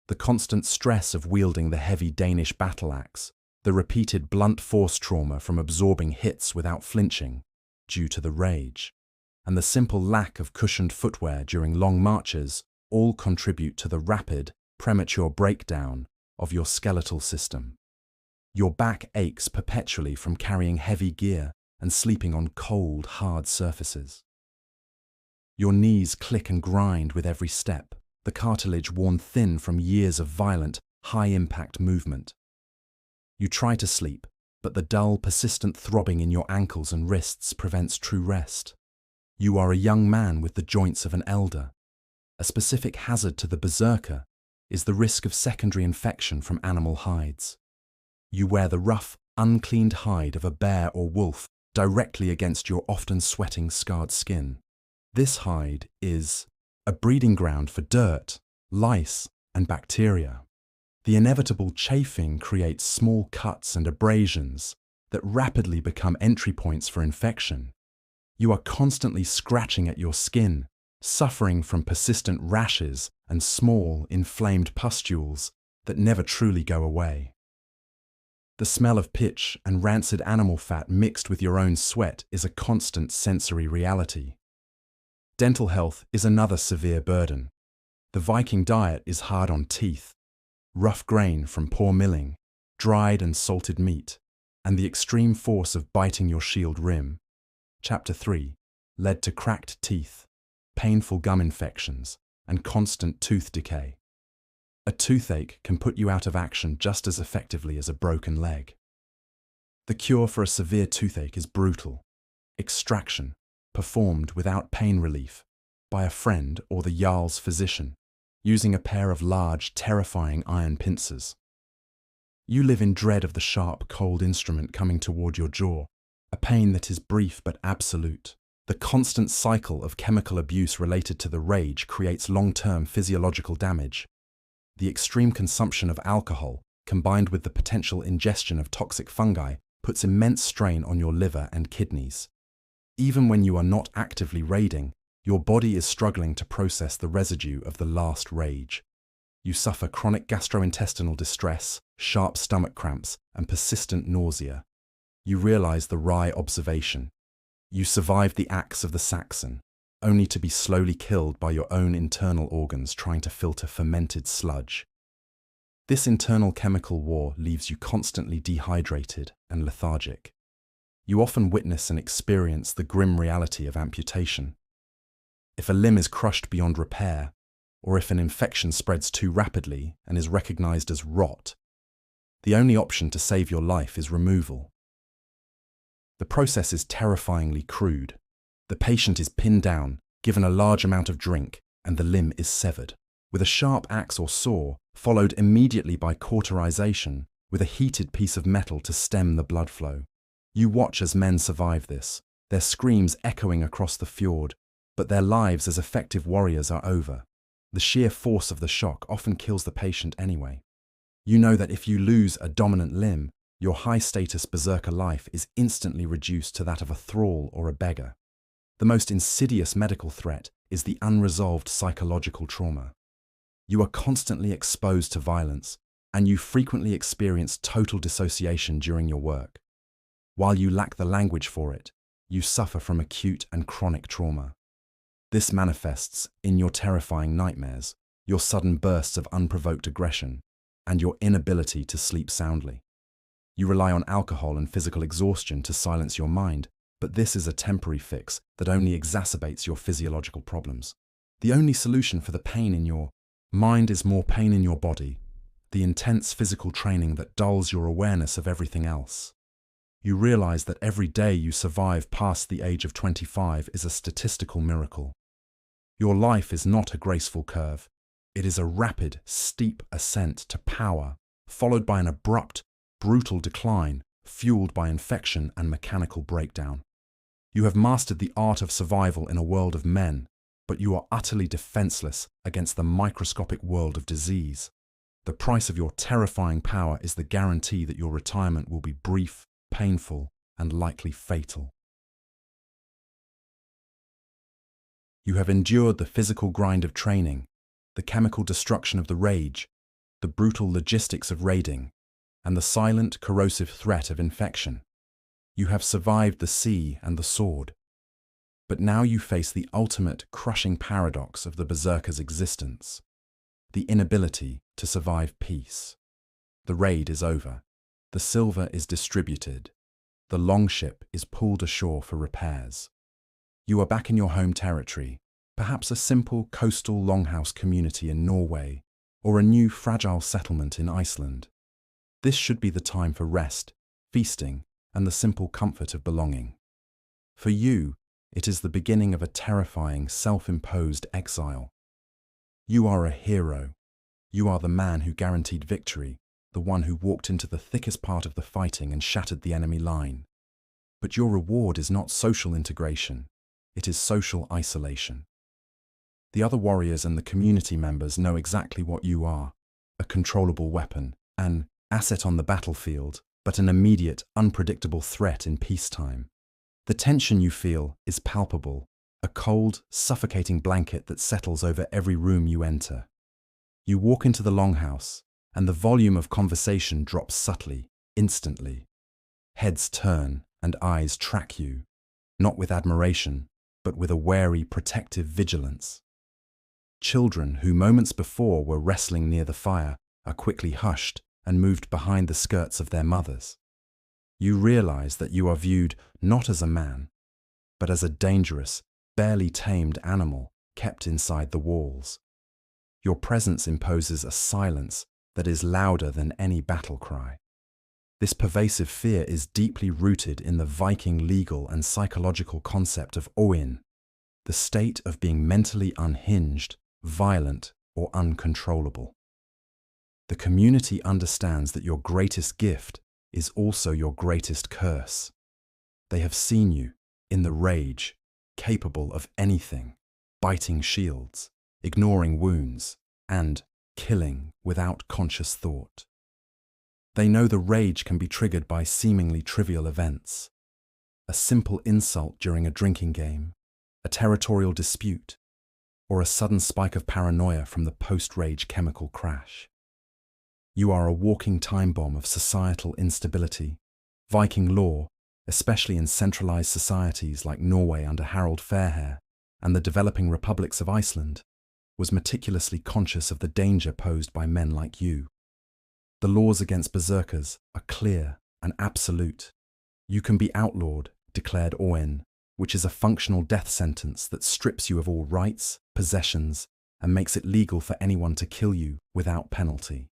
The constant stress of wielding the heavy Danish battle axe, the repeated blunt force trauma from absorbing hits without flinching, due to the rage, and the simple lack of cushioned footwear during long marches all contribute to the rapid, premature breakdown of your skeletal system. Your back aches perpetually from carrying heavy gear and sleeping on cold, hard surfaces. Your knees click and grind with every step, the cartilage worn thin from years of violent, high-impact movement. You try to sleep, but the dull, persistent throbbing in your ankles and wrists prevents true rest. You are a young man with the joints of an elder. A specific hazard to the berserker is the risk of secondary infection from animal hides. You wear the rough, uncleaned hide of a bear or wolf directly against your often sweating, scarred skin. This hide is a breeding ground for dirt, lice, and bacteria. The inevitable chafing creates small cuts and abrasions that rapidly become entry points for infection. You are constantly scratching at your skin, suffering from persistent rashes and small, inflamed pustules that never truly go away. The smell of pitch and rancid animal fat mixed with your own sweat is a constant sensory reality. Dental health is another severe burden. The Viking diet is hard on teeth. Rough grain from poor milling, dried and salted meat, and the extreme force of biting your shield rim, Chapter 3, led to cracked teeth, painful gum infections, and constant tooth decay. A toothache can put you out of action just as effectively as a broken leg. The cure for a severe toothache is brutal. Extraction, performed without pain relief, by a friend or the Jarl's physician, using a pair of large, terrifying iron pincers. You live in dread of the sharp, cold instrument coming toward your jaw, a pain that is brief but absolute. The constant cycle of chemical abuse related to the rage creates long-term physiological damage. The extreme consumption of alcohol, combined with the potential ingestion of toxic fungi, puts immense strain on your liver and kidneys. Even when you are not actively raiding, your body is struggling to process the residue of the last rage. You suffer chronic gastrointestinal distress, sharp stomach cramps, and persistent nausea. You realize the wry observation. You survived the axe of the Saxon, only to be slowly killed by your own internal organs trying to filter fermented sludge. This internal chemical war leaves you constantly dehydrated and lethargic. You often witness and experience the grim reality of amputation. If a limb is crushed beyond repair, or if an infection spreads too rapidly and is recognized as rot, the only option to save your life is removal. The process is terrifyingly crude. The patient is pinned down, given a large amount of drink, and the limb is severed, with a sharp axe or saw, followed immediately by cauterization, with a heated piece of metal to stem the blood flow. You watch as men survive this, their screams echoing across the fjord, but their lives as effective warriors are over. The sheer force of the shock often kills the patient anyway. You know that if you lose a dominant limb, your high-status berserker life is instantly reduced to that of a thrall or a beggar. The most insidious medical threat is the unresolved psychological trauma. You are constantly exposed to violence, and you frequently experience total dissociation during your work. While you lack the language for it, you suffer from acute and chronic trauma. This manifests in your terrifying nightmares, your sudden bursts of unprovoked aggression, and your inability to sleep soundly. You rely on alcohol and physical exhaustion to silence your mind, but this is a temporary fix that only exacerbates your physiological problems. The only solution for the pain in your mind is more pain in your body, the intense physical training that dulls your awareness of everything else. You realize that every day you survive past the age of 25 is a statistical miracle. Your life is not a graceful curve. It is a rapid, steep ascent to power, followed by an abrupt, brutal decline, fueled by infection and mechanical breakdown. You have mastered the art of survival in a world of men, but you are utterly defenseless against the microscopic world of disease. The price of your terrifying power is the guarantee that your retirement will be brief, painful, and likely fatal. You have endured the physical grind of training, the chemical destruction of the rage, the brutal logistics of raiding, and the silent, corrosive threat of infection. You have survived the sea and the sword. But now you face the ultimate, crushing paradox of the berserker's existence: the inability to survive peace. The raid is over. The silver is distributed. The longship is pulled ashore for repairs. You are back in your home territory, perhaps a simple coastal longhouse community in Norway, or a new fragile settlement in Iceland. This should be the time for rest, feasting, and the simple comfort of belonging. For you, it is the beginning of a terrifying, self-imposed exile. You are a hero. You are the man who guaranteed victory, the one who walked into the thickest part of the fighting and shattered the enemy line. But your reward is not social integration. It is social isolation. The other warriors and the community members know exactly what you are: a controllable weapon, an asset on the battlefield, but an immediate, unpredictable threat in peacetime. The tension you feel is palpable, a cold, suffocating blanket that settles over every room you enter. You walk into the longhouse, and the volume of conversation drops subtly, instantly. Heads turn and eyes track you, not with admiration, but with a wary, protective vigilance. Children who moments before were wrestling near the fire are quickly hushed and moved behind the skirts of their mothers. You realize that you are viewed not as a man, but as a dangerous, barely tamed animal kept inside the walls. Your presence imposes a silence that is louder than any battle cry. This pervasive fear is deeply rooted in the Viking legal and psychological concept of oin, the state of being mentally unhinged, violent, or uncontrollable. The community understands that your greatest gift is also your greatest curse. They have seen you, in the rage, capable of anything, biting shields, ignoring wounds, and killing without conscious thought. They know the rage can be triggered by seemingly trivial events. A simple insult during a drinking game, a territorial dispute, or a sudden spike of paranoia from the post-rage chemical crash. You are a walking time bomb of societal instability. Viking law, especially in centralized societies like Norway under Harald Fairhair and the developing republics of Iceland, was meticulously conscious of the danger posed by men like you. The laws against berserkers are clear and absolute. You can be outlawed, declared oin, which is a functional death sentence that strips you of all rights, possessions, and makes it legal for anyone to kill you without penalty.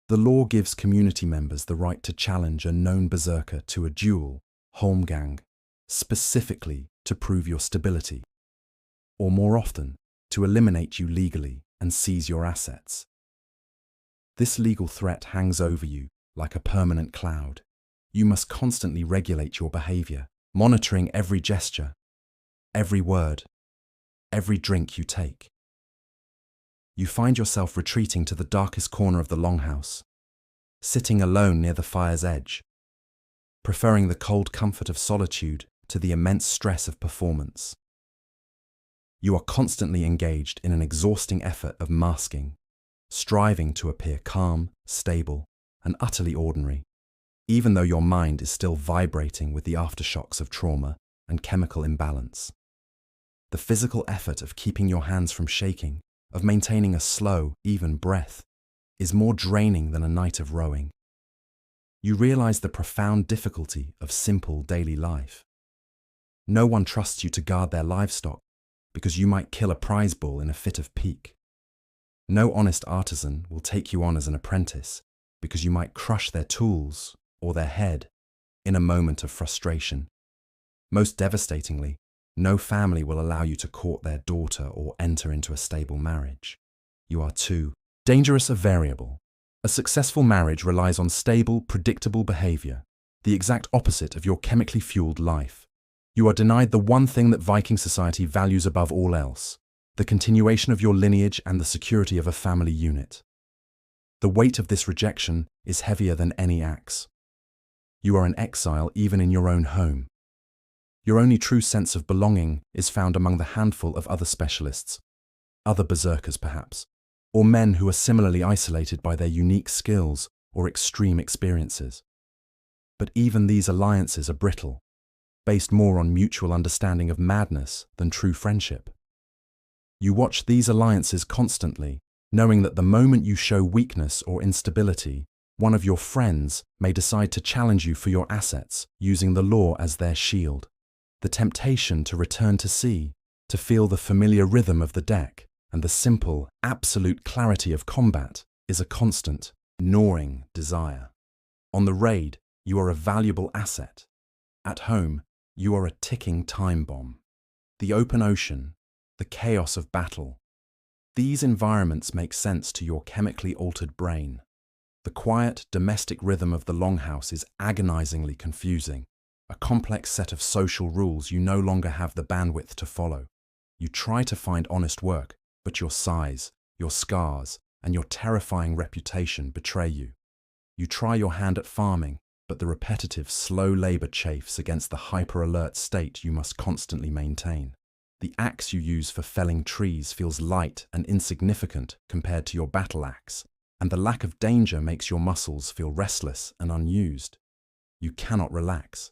The law gives community members the right to challenge a known berserker to a duel, holmgang, specifically to prove your stability, or more often, to eliminate you legally and seize your assets. This legal threat hangs over you like a permanent cloud. You must constantly regulate your behavior, monitoring every gesture, every word, every drink you take. You find yourself retreating to the darkest corner of the longhouse, sitting alone near the fire's edge, preferring the cold comfort of solitude to the immense stress of performance. You are constantly engaged in an exhausting effort of masking, striving to appear calm, stable, and utterly ordinary, even though your mind is still vibrating with the aftershocks of trauma and chemical imbalance. The physical effort of keeping your hands from shaking, of maintaining a slow, even breath, is more draining than a night of rowing. You realize the profound difficulty of simple daily life. No one trusts you to guard their livestock because you might kill a prize bull in a fit of pique. No honest artisan will take you on as an apprentice because you might crush their tools or their head in a moment of frustration. Most devastatingly, no family will allow you to court their daughter or enter into a stable marriage. You are too dangerous a variable. A successful marriage relies on stable, predictable behavior, the exact opposite of your chemically fueled life. You are denied the one thing that Viking society values above all else, the continuation of your lineage and the security of a family unit. The weight of this rejection is heavier than any axe. You are an exile even in your own home. Your only true sense of belonging is found among the handful of other specialists, other berserkers perhaps, or men who are similarly isolated by their unique skills or extreme experiences. But even these alliances are brittle, based more on mutual understanding of madness than true friendship. You watch these alliances constantly, knowing that the moment you show weakness or instability, one of your friends may decide to challenge you for your assets using the law as their shield. The temptation to return to sea, to feel the familiar rhythm of the deck, and the simple, absolute clarity of combat is a constant, gnawing desire. On the raid, you are a valuable asset. At home, you are a ticking time bomb. The open ocean, the chaos of battle. These environments make sense to your chemically altered brain. The quiet, domestic rhythm of the longhouse is agonizingly confusing. A complex set of social rules you no longer have the bandwidth to follow. You try to find honest work, but your size, your scars, and your terrifying reputation betray you. You try your hand at farming, but the repetitive, slow labor chafes against the hyper-alert state you must constantly maintain. The axe you use for felling trees feels light and insignificant compared to your battle axe, and the lack of danger makes your muscles feel restless and unused. You cannot relax.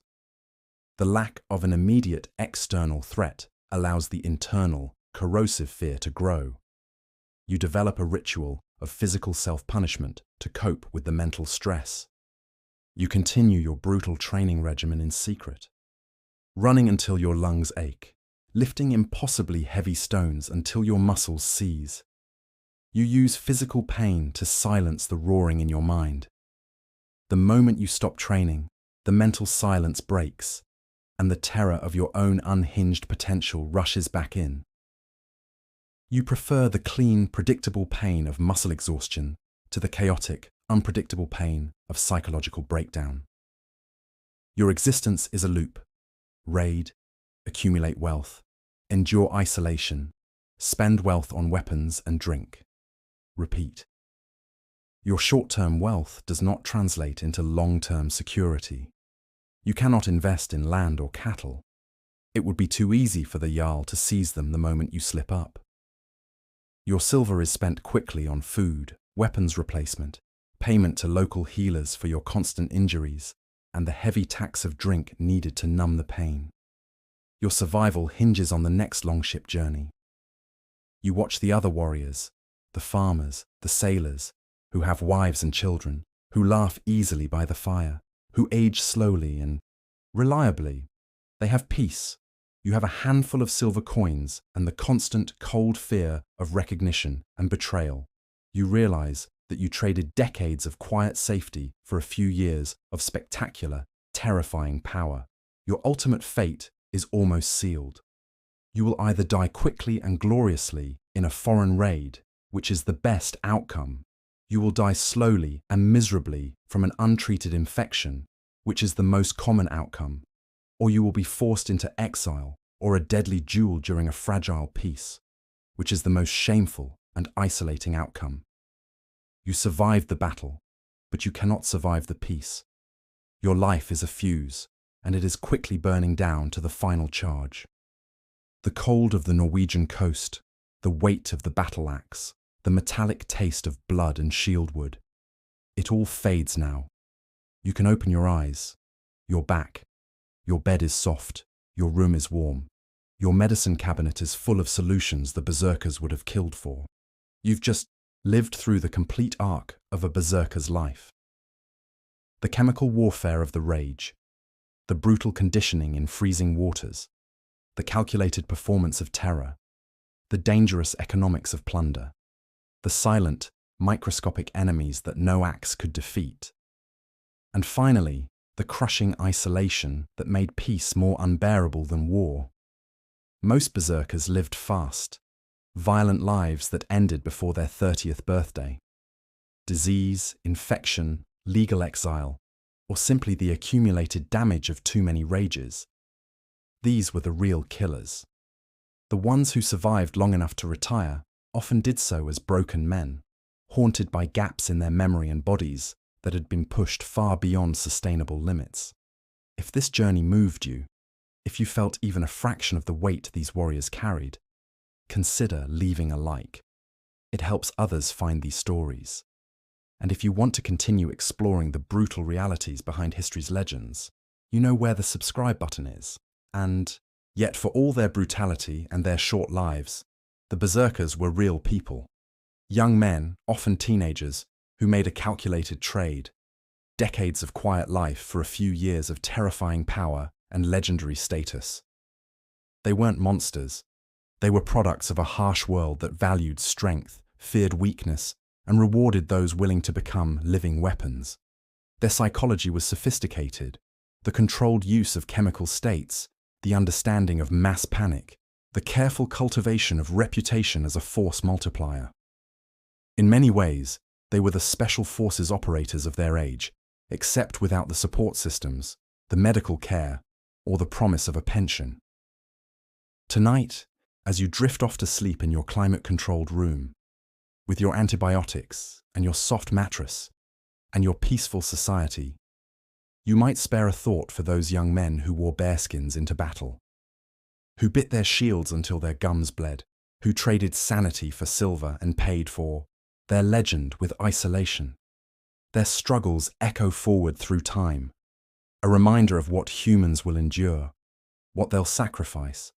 The lack of an immediate external threat allows the internal, corrosive fear to grow. You develop a ritual of physical self-punishment to cope with the mental stress. You continue your brutal training regimen in secret, running until your lungs ache, lifting impossibly heavy stones until your muscles seize. You use physical pain to silence the roaring in your mind. The moment you stop training, the mental silence breaks, and the terror of your own unhinged potential rushes back in. You prefer the clean, predictable pain of muscle exhaustion to the chaotic, unpredictable pain of psychological breakdown. Your existence is a loop. Raid, accumulate wealth, endure isolation, spend wealth on weapons and drink. Repeat. Your short-term wealth does not translate into long-term security. You cannot invest in land or cattle. It would be too easy for the Jarl to seize them the moment you slip up. Your silver is spent quickly on food, weapons replacement, payment to local healers for your constant injuries, and the heavy tax of drink needed to numb the pain. Your survival hinges on the next longship journey. You watch the other warriors, the farmers, the sailors, who have wives and children, who laugh easily by the fire, who age slowly and reliably. They have peace. You have a handful of silver coins and the constant, cold fear of recognition and betrayal. You realize that you traded decades of quiet safety for a few years of spectacular, terrifying power. Your ultimate fate is almost sealed. You will either die quickly and gloriously in a foreign raid, which is the best outcome. You will die slowly and miserably from an untreated infection, which is the most common outcome. Or you will be forced into exile or a deadly duel during a fragile peace, which is the most shameful and isolating outcome. You survived the battle, but you cannot survive the peace. Your life is a fuse, and it is quickly burning down to the final charge. The cold of the Norwegian coast, the weight of the battle axe, the metallic taste of blood and shield wood. It all fades now. You can open your eyes. You're back. Your bed is soft. Your room is warm. Your medicine cabinet is full of solutions the berserkers would have killed for. You've just lived through the complete arc of a berserker's life. The chemical warfare of the rage, the brutal conditioning in freezing waters, the calculated performance of terror, the dangerous economics of plunder, the silent, microscopic enemies that no axe could defeat, and finally, the crushing isolation that made peace more unbearable than war. Most berserkers lived fast, violent lives that ended before their 30th birthday. Disease, infection, legal exile, or simply the accumulated damage of too many rages. These were the real killers. The ones who survived long enough to retire often did so as broken men, haunted by gaps in their memory and bodies that had been pushed far beyond sustainable limits. If this journey moved you, if you felt even a fraction of the weight these warriors carried, consider leaving a like. It helps others find these stories. And if you want to continue exploring the brutal realities behind history's legends, you know where the subscribe button is. And yet for all their brutality and their short lives, the berserkers were real people. Young men, often teenagers, who made a calculated trade. Decades of quiet life for a few years of terrifying power and legendary status. They weren't monsters. They were products of a harsh world that valued strength, feared weakness, and rewarded those willing to become living weapons. Their psychology was sophisticated. The controlled use of chemical states, the understanding of mass panic, the careful cultivation of reputation as a force multiplier. In many ways, they were the special forces operators of their age, except without the support systems, the medical care, or the promise of a pension. Tonight, as you drift off to sleep in your climate-controlled room, with your antibiotics and your soft mattress and your peaceful society, you might spare a thought for those young men who wore bearskins into battle, who bit their shields until their gums bled, who traded sanity for silver and paid for their legend with isolation. Their struggles echo forward through time, a reminder of what humans will endure, what they'll sacrifice,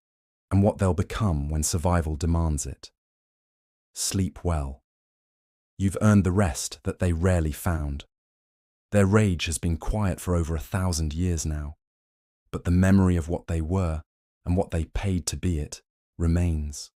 and what they'll become when survival demands it. Sleep well. You've earned the rest that they rarely found. Their rage has been quiet for over 1,000 years now, but the memory of what they were and what they paid to be it remains.